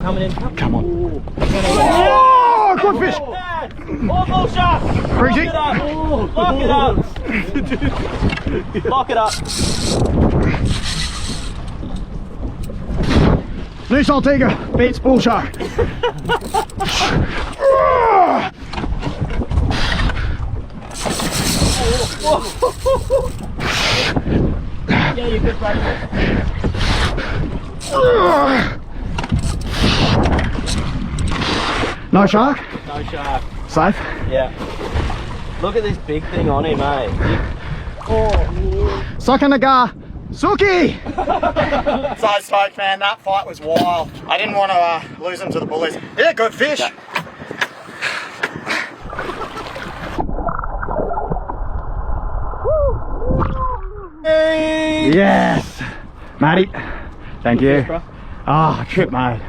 Coming in. Come on. Oh, good fish. Oh, bull shark. Brings it. Lock it up. Lock it up. New Saltiga beats bull shark. Yeah, you're good, buddy. No shark? No shark. Safe? Yeah. Look at this big thing on him, mate. Sakanaga Suki! So stoked, man. That fight was wild. I didn't want to lose them to the bullies. Yeah, good fish. Yeah. Yes! Matty, thank you. Bro. Ah, trip, mate.